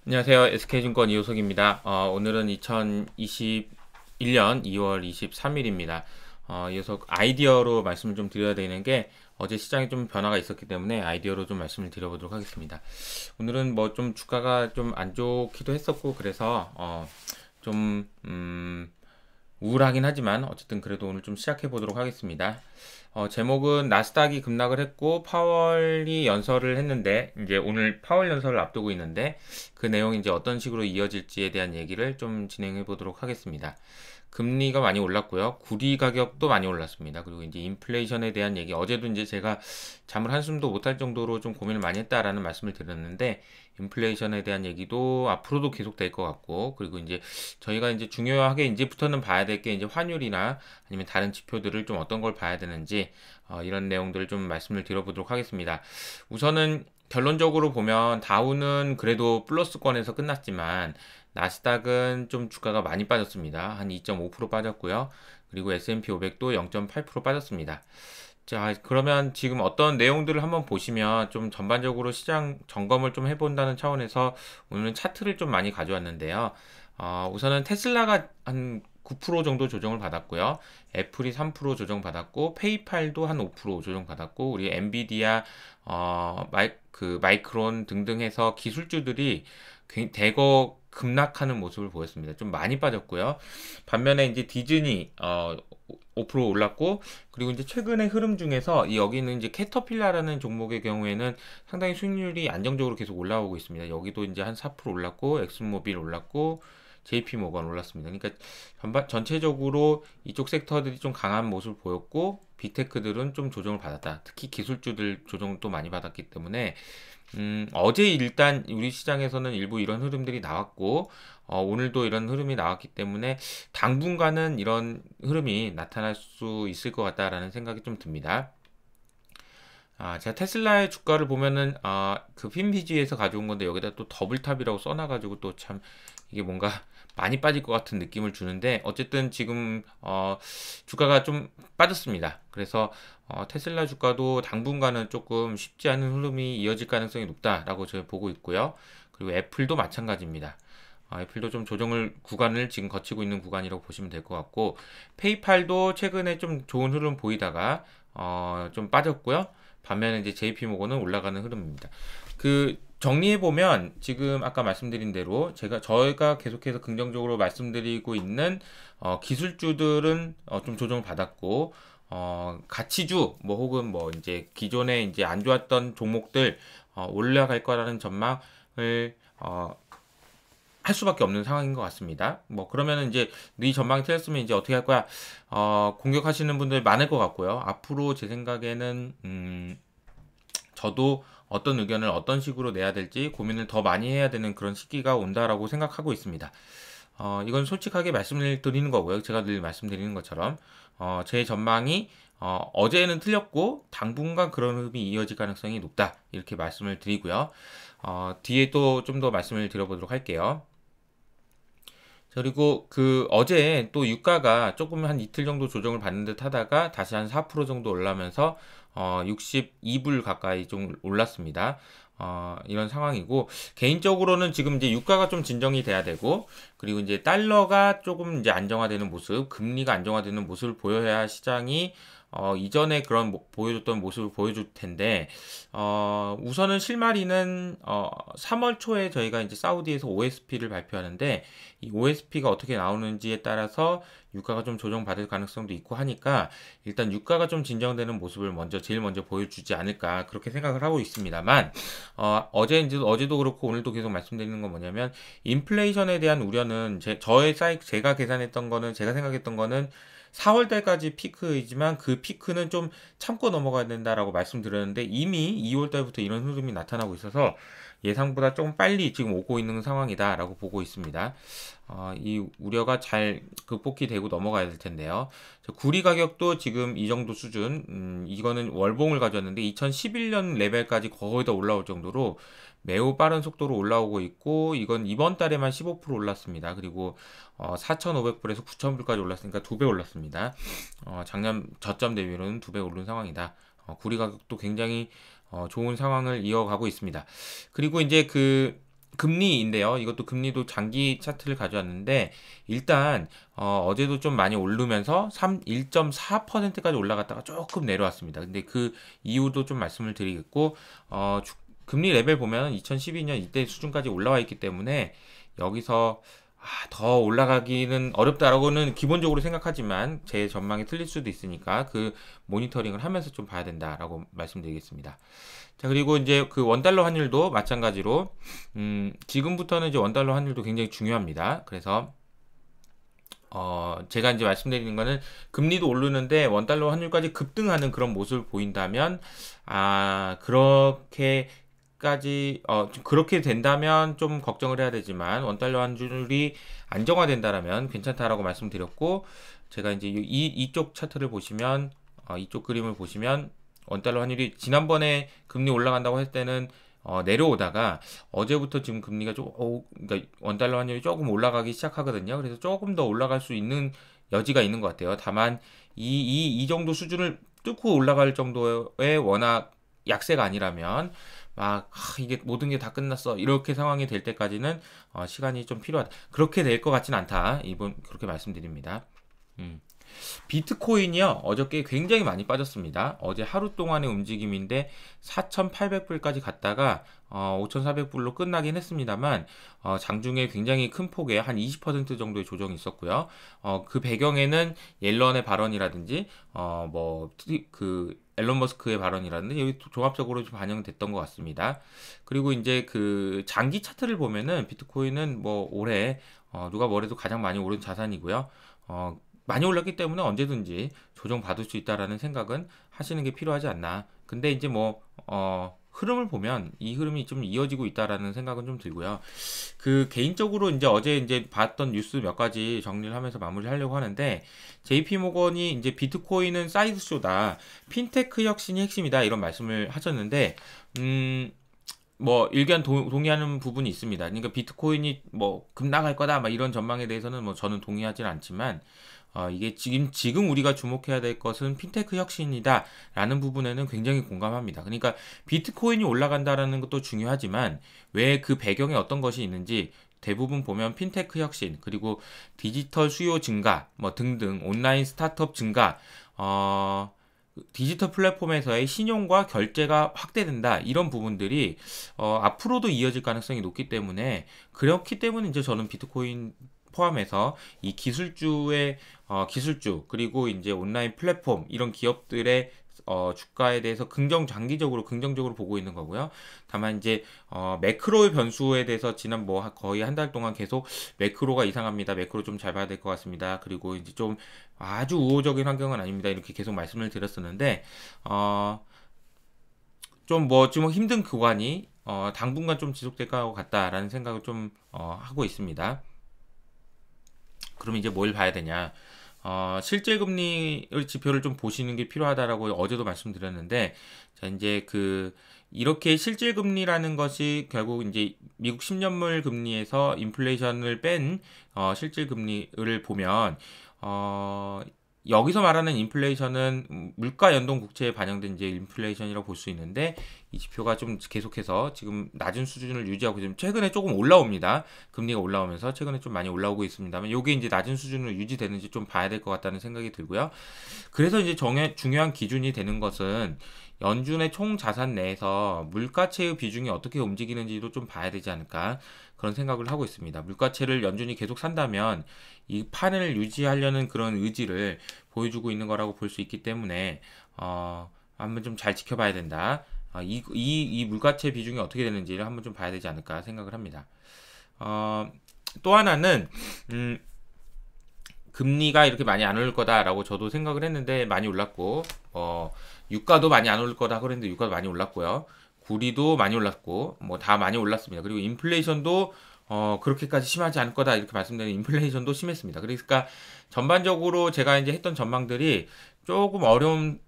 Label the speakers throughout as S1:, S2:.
S1: 안녕하세요. SK증권 이호석입니다. 오늘은 2021년 2월 23일입니다. 이어서 아이디어로 말씀을 좀 드려야 되는 게 어제 시장에 좀 변화가 있었기 때문에 아이디어로 좀 말씀을 드려보도록 하겠습니다. 오늘은 뭐 좀 주가가 좀 안 좋기도 했었고 그래서 좀 우울하긴 하지만 어쨌든 그래도 오늘 좀 시작해 보도록 하겠습니다. 제목은 나스닥이 급락을 했고 파월이 연설을 했는데 이제 오늘 파월 연설을 앞두고 있는데 그 내용이 이제 어떤 식으로 이어질지에 대한 얘기를 좀 진행해 보도록 하겠습니다. 금리가 많이 올랐고요. 구리 가격도 많이 올랐습니다. 그리고 이제 인플레이션에 대한 얘기, 어제도 이제 제가 잠을 한숨도 못할 정도로 좀 고민을 많이 했다라는 말씀을 드렸는데, 인플레이션에 대한 얘기도 앞으로도 계속 될 것 같고, 그리고 이제 저희가 이제 중요하게 이제부터는 봐야 될 게 이제 환율이나 아니면 다른 지표들을 좀 어떤 걸 봐야 되는지, 이런 내용들을 좀 말씀을 드려보도록 하겠습니다. 우선은 결론적으로 보면 다우는 그래도 플러스권에서 끝났지만 나스닥은 좀 주가가 많이 빠졌습니다. 한 2.5% 빠졌고요. 그리고 S&P 500도 0.8% 빠졌습니다. 자, 그러면 지금 어떤 내용들을 한번 보시면 좀 전반적으로 시장 점검을 좀 해본다는 차원에서 오늘은 차트를 좀 많이 가져왔는데요. 우선은 테슬라가 한 9% 정도 조정을 받았고요. 애플이 3% 조정받았고, 페이팔도 한 5% 조정받았고, 우리 엔비디아, 마이크론 등등 해서 기술주들이 대거 급락하는 모습을 보였습니다. 좀 많이 빠졌고요. 반면에 이제 디즈니, 5% 올랐고, 그리고 이제 최근의 흐름 중에서 여기는 이제 캐터필라라는 종목의 경우에는 상당히 수익률이 안정적으로 계속 올라오고 있습니다. 여기도 이제 한 4% 올랐고, 엑슨모빌 올랐고, JP 모건 올랐습니다. 그러니까 전체적으로 이쪽 섹터들이 좀 강한 모습을 보였고, 빅테크들은 좀 조정을 받았다. 특히 기술주들 조정을 또 많이 받았기 때문에 어제 일단 우리 시장에서는 일부 이런 흐름들이 나왔고, 오늘도 이런 흐름이 나왔기 때문에 당분간은 이런 흐름이 나타날 수 있을 것 같다라는 생각이 좀 듭니다. 제가 테슬라의 주가를 보면은, 그 핀비지에서 가져온 건데, 여기다 또 더블탑이라고 써놔가지고 또 참, 이게 뭔가 많이 빠질 것 같은 느낌을 주는데, 어쨌든 지금, 주가가 좀 빠졌습니다. 그래서, 테슬라 주가도 당분간은 조금 쉽지 않은 흐름이 이어질 가능성이 높다라고 제가 보고 있고요. 그리고 애플도 마찬가지입니다. 애플도 좀 구간을 지금 거치고 있는 구간이라고 보시면 될 것 같고, 페이팔도 최근에 좀 좋은 흐름 보이다가, 좀 빠졌고요. 반면에 이제 JP모건은 올라가는 흐름입니다. 그 정리해 보면 지금 아까 말씀드린 대로 저희가 계속해서 긍정적으로 말씀드리고 있는 기술주들은 좀 조정을 받았고, 가치주 뭐 혹은 뭐 이제 기존에 이제 안 좋았던 종목들 올라갈 거라는 전망을 할 수밖에 없는 상황인 것 같습니다. 뭐 그러면은 이제 네 전망이 틀렸으면 이제 어떻게 할 거야? 공격하시는 분들 많을 것 같고요. 앞으로 제 생각에는 저도 어떤 의견을 어떤 식으로 내야 될지 고민을 더 많이 해야 되는 그런 시기가 온다라고 생각하고 있습니다. 이건 솔직하게 말씀을 드리는 거고요. 제가 늘 말씀드리는 것처럼 제 전망이 어제는 틀렸고 당분간 그런 흐름이 이어질 가능성이 높다 이렇게 말씀을 드리고요. 뒤에 또 좀 더 말씀을 드려보도록 할게요. 그리고 그 어제 또 유가가 조금 한 이틀 정도 조정을 받는 듯 하다가 다시 한 4% 정도 올라면서 62불 가까이 좀 올랐습니다. 이런 상황이고 개인적으로는 지금 이제 유가가 좀 진정이 돼야 되고 그리고 이제 달러가 조금 이제 안정화되는 모습, 금리가 안정화되는 모습을 보여야 시장이 이전에 그런 보여줬던 모습을 보여줄 텐데, 우선은 실마리는, 3월 초에 저희가 이제 사우디에서 OSP를 발표하는데, 이 OSP가 어떻게 나오는지에 따라서 유가가 좀 조정받을 가능성도 있고 하니까, 일단 유가가 좀 진정되는 모습을 제일 먼저 보여주지 않을까, 그렇게 생각을 하고 있습니다만, 어제도 그렇고 오늘도 계속 말씀드리는 건 뭐냐면, 인플레이션에 대한 우려는, 제가 계산했던 거는, 제가 생각했던 거는, 4월 달까지 피크이지만 그 피크는 좀 참고 넘어가야 된다라고 말씀드렸는데 이미 2월 달부터 이런 흐름이 나타나고 있어서 예상보다 조금 빨리 지금 오고 있는 상황이다라고 보고 있습니다. 이 우려가 잘 극복이 되고 넘어가야 될 텐데요. 구리 가격도 지금 이 정도 수준, 이거는 월봉을 가져왔는데 2011년 레벨까지 거의 다 올라올 정도로 매우 빠른 속도로 올라오고 있고 이건 이번 달에만 15% 올랐습니다. 그리고 4,500불에서 9,000불까지 올랐으니까 2배 올랐습니다. 작년 저점 대비로는 2배 오른 상황이다. 구리 가격도 굉장히 좋은 상황을 이어가고 있습니다. 그리고 이제 금리인데요. 이것도 금리도 장기 차트를 가져왔는데 일단 어제도 좀 많이 오르면서 1.4%까지 올라갔다가 조금 내려왔습니다. 근데 그 이유도 좀 말씀을 드리겠고 금리 레벨 보면 2012년 이때 수준까지 올라와 있기 때문에 여기서 더 올라가기는 어렵다라고는 기본적으로 생각하지만 제 전망이 틀릴 수도 있으니까 그 모니터링을 하면서 좀 봐야 된다라고 말씀드리겠습니다. 자, 그리고 이제 그 원달러 환율도 마찬가지로 지금부터는 이제 원달러 환율도 굉장히 중요합니다. 그래서 제가 이제 말씀드리는 거는 금리도 오르는데 원달러 환율까지 급등하는 그런 모습을 보인다면 그렇게 된다면 좀 걱정을 해야 되지만 원달러 환율이 안정화된다라면 괜찮다라고 말씀드렸고 제가 이제 이쪽 차트를 보시면 이쪽 그림을 보시면 원달러 환율이 지난번에 금리 올라간다고 했을 때는 내려오다가 어제부터 지금 금리가 그러니까 원달러 환율이 조금 올라가기 시작하거든요. 그래서 조금 더 올라갈 수 있는 여지가 있는 것 같아요. 다만 이 정도 수준을 뚫고 올라갈 정도의 워낙 약세가 아니라면 이게 모든 게 다 끝났어 이렇게 상황이 될 때까지는 시간이 좀 필요하다. 그렇게 될 것 같진 않다. 이번 그렇게 말씀드립니다. 비트코인이요, 어저께 굉장히 많이 빠졌습니다. 어제 하루 동안의 움직임인데 4,800불까지 갔다가 5,400불로 끝나긴 했습니다만 장중에 굉장히 큰 폭의 한 20% 정도의 조정이 있었고요. 그 배경에는 옐런의 발언이라든지 앨런 머스크의 발언이라든지 여기 종합적으로 좀 반영됐던 것 같습니다. 그리고 이제 그 장기 차트를 보면은 비트코인은 뭐 올해 누가 뭐래도 가장 많이 오른 자산이고요. 많이 올랐기 때문에 언제든지 조정받을 수 있다라는 생각은 하시는 게 필요하지 않나. 근데 이제 흐름을 보면 이 흐름이 좀 이어지고 있다라는 생각은 좀 들고요. 그 개인적으로 이제 어제 이제 봤던 뉴스 몇 가지 정리를 하면서 마무리하려고 하는데 JP 모건이 이제 비트코인은 사이드 쇼다. 핀테크 혁신이 핵심이다. 이런 말씀을 하셨는데 일견 동의하는 부분이 있습니다. 그러니까 비트코인이 급락할 거다 이런 전망에 대해서는 저는 동의하지는 않지만 이게 지금 우리가 주목해야 될 것은 핀테크 혁신이다 라는 부분에는 굉장히 공감합니다. 그러니까 비트코인이 올라간다라는 것도 중요하지만 왜 그 배경에 어떤 것이 있는지 대부분 보면 핀테크 혁신 그리고 디지털 수요 증가 등등 온라인 스타트업 증가 디지털 플랫폼에서의 신용과 결제가 확대된다 이런 부분들이 앞으로도 이어질 가능성이 높기 때문에 그렇기 때문에 이제 저는 비트코인 포함해서 이 기술주 그리고 이제 온라인 플랫폼 이런 기업들의 주가에 대해서 장기적으로 긍정적으로 보고 있는 거고요. 다만 이제 매크로의 변수에 대해서 지난 거의 한 달 동안 계속 매크로가 이상합니다. 매크로 좀 잘 봐야 될 것 같습니다. 그리고 이제 좀 아주 우호적인 환경은 아닙니다. 이렇게 계속 말씀을 드렸었는데 좀 힘든 구간이 당분간 좀 지속될 것 같다라는 생각을 좀 하고 있습니다. 그럼 이제 뭘 봐야 되냐? 실질 금리 지표를 좀 보시는 게 필요하다라고 어제도 말씀드렸는데, 자, 이제 이렇게 실질 금리라는 것이 결국 이제 미국 10년물 금리에서 인플레이션을 뺀 실질 금리를 보면, 여기서 말하는 인플레이션은 물가 연동 국채에 반영된 이제 인플레이션이라고 볼 수 있는데 이 지표가 좀 계속해서 지금 낮은 수준을 유지하고 지금 최근에 조금 올라옵니다. 금리가 올라오면서 최근에 좀 많이 올라오고 있습니다만 요게 이제 낮은 수준으로 유지되는지 좀 봐야 될 것 같다는 생각이 들고요. 그래서 이제 중요한 기준이 되는 것은 연준의 총 자산 내에서 물가채의 비중이 어떻게 움직이는지도 좀 봐야 되지 않을까 그런 생각을 하고 있습니다. 물가채를 연준이 계속 산다면 이 판을 유지하려는 그런 의지를 보여주고 있는 거라고 볼 수 있기 때문에 한번 좀 잘 지켜봐야 된다. 이 물가채 비중이 어떻게 되는지를 한번 좀 봐야 되지 않을까 생각을 합니다. 또 하나는 금리가 이렇게 많이 안 오를 거다라고 저도 생각을 했는데 많이 올랐고 유가도 많이 안 오를 거다 그랬는데 유가도 많이 올랐고요. 구리도 많이 올랐고 다 많이 올랐습니다. 그리고 인플레이션도 그렇게까지 심하지 않을 거다 이렇게 말씀드린 인플레이션도 심했습니다. 그러니까 전반적으로 제가 이제 했던 전망들이 조금 어려운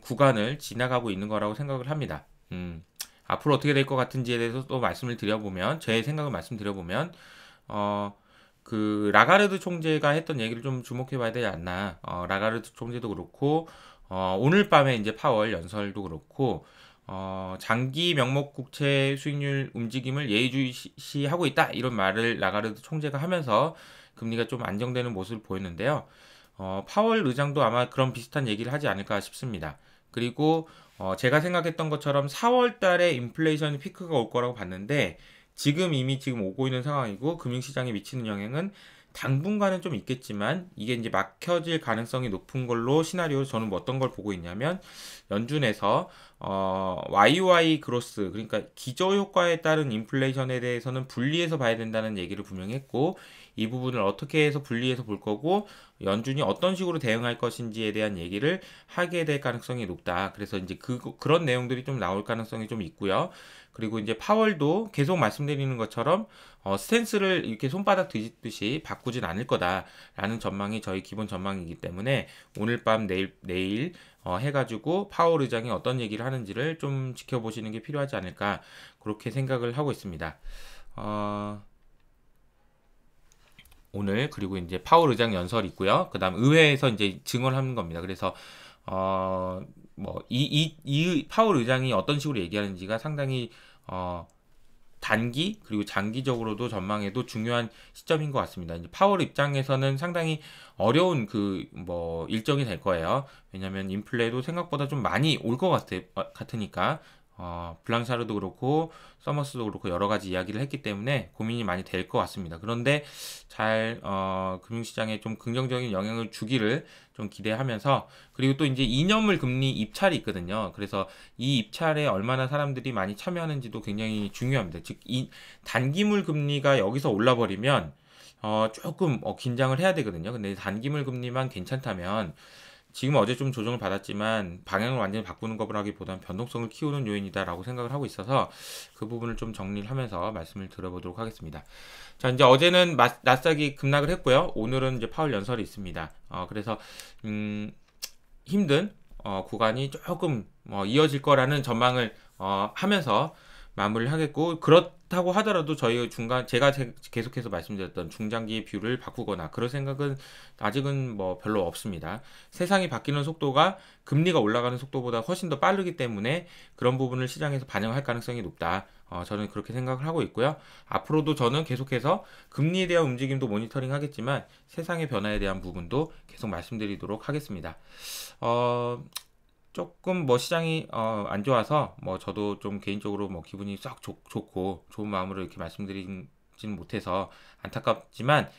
S1: 구간을 지나가고 있는 거라고 생각을 합니다. 앞으로 어떻게 될 것 같은지에 대해서 또 말씀을 드려보면 제 생각을 말씀드려보면 라가르드 총재가 했던 얘기를 좀 주목해 봐야 되지 않나. 라가르드 총재도 그렇고 오늘 밤에 이제 파월 연설도 그렇고 장기 명목 국채 수익률 움직임을 예의주시하고 있다. 이런 말을 라가르드 총재가 하면서 금리가 좀 안정되는 모습을 보였는데요. 파월 의장도 아마 그런 비슷한 얘기를 하지 않을까 싶습니다. 그리고 제가 생각했던 것처럼 4월 달에 인플레이션 피크가 올 거라고 봤는데 이미 오고 있는 상황이고 금융시장에 미치는 영향은 당분간은 좀 있겠지만 이게 이제 막혀질 가능성이 높은 걸로 시나리오 저는 뭐 어떤 걸 보고 있냐면 연준에서 YY 그로스 그러니까 기저효과에 따른 인플레이션에 대해서는 분리해서 봐야 된다는 얘기를 분명히 했고 이 부분을 어떻게 해서 분리해서 볼 거고 연준이 어떤 식으로 대응할 것인지에 대한 얘기를 하게 될 가능성이 높다. 그래서 이제 그런 내용들이 좀 나올 가능성이 좀 있고요. 그리고 이제 파월도 계속 말씀드리는 것처럼 스탠스를 이렇게 손바닥 뒤집듯이 바꾸진 않을 거다라는 전망이 저희 기본 전망이기 때문에 오늘 밤 내일 해가지고 파월 의장이 어떤 얘기를 하는지를 좀 지켜보시는 게 필요하지 않을까 그렇게 생각을 하고 있습니다. 오늘 그리고 이제 파월 의장 연설 있고요. 그다음 의회에서 이제 증언하는 겁니다. 그래서 이 파월 의장이 어떤 식으로 얘기하는지가 상당히 단기 그리고 장기적으로도 전망에도 중요한 시점인 것 같습니다. 이제 파월 입장에서는 상당히 어려운 일정이 될 거예요. 왜냐하면 인플레도 생각보다 좀 많이 올 것 같으니까 블랑샤르도 그렇고 서머스도 그렇고 여러 가지 이야기를 했기 때문에 고민이 많이 될 것 같습니다. 그런데 잘 금융시장에 좀 긍정적인 영향을 주기를 좀 기대하면서 그리고 또 이제 2년물 금리 입찰이 있거든요. 그래서 이 입찰에 얼마나 사람들이 많이 참여하는지도 굉장히 중요합니다. 즉 이 단기물 금리가 여기서 올라버리면 조금 긴장을 해야 되거든요. 근데 단기물 금리만 괜찮다면 지금 어제 좀 조정을 받았지만 방향을 완전히 바꾸는 것보다는 변동성을 키우는 요인이다라고 생각을 하고 있어서 그 부분을 좀 정리를 하면서 말씀을 드려보도록 하겠습니다. 자, 이제 어제는 나스닥이 급락을 했고요. 오늘은 이제 파월 연설이 있습니다. 그래서 힘든 구간이 조금 이어질 거라는 전망을 하면서 마무리를 하겠고 그렇다고 하더라도 저희 제가 계속해서 말씀드렸던 중장기 뷰를 바꾸거나 그럴 생각은 아직은 별로 없습니다. 세상이 바뀌는 속도가 금리가 올라가는 속도보다 훨씬 더 빠르기 때문에 그런 부분을 시장에서 반영할 가능성이 높다. 저는 그렇게 생각을 하고 있고요. 앞으로도 저는 계속해서 금리에 대한 움직임도 모니터링 하겠지만 세상의 변화에 대한 부분도 계속 말씀드리도록 하겠습니다. 조금 시장이 안 좋아서 저도 좀 개인적으로 기분이 썩 좋고 좋은 마음으로 이렇게 말씀드리지는 못해서 안타깝지만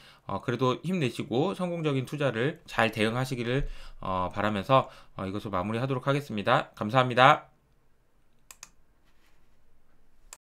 S1: 그래도 힘내시고 성공적인 투자를 잘 대응하시기를 바라면서 이것을 마무리하도록 하겠습니다. 감사합니다.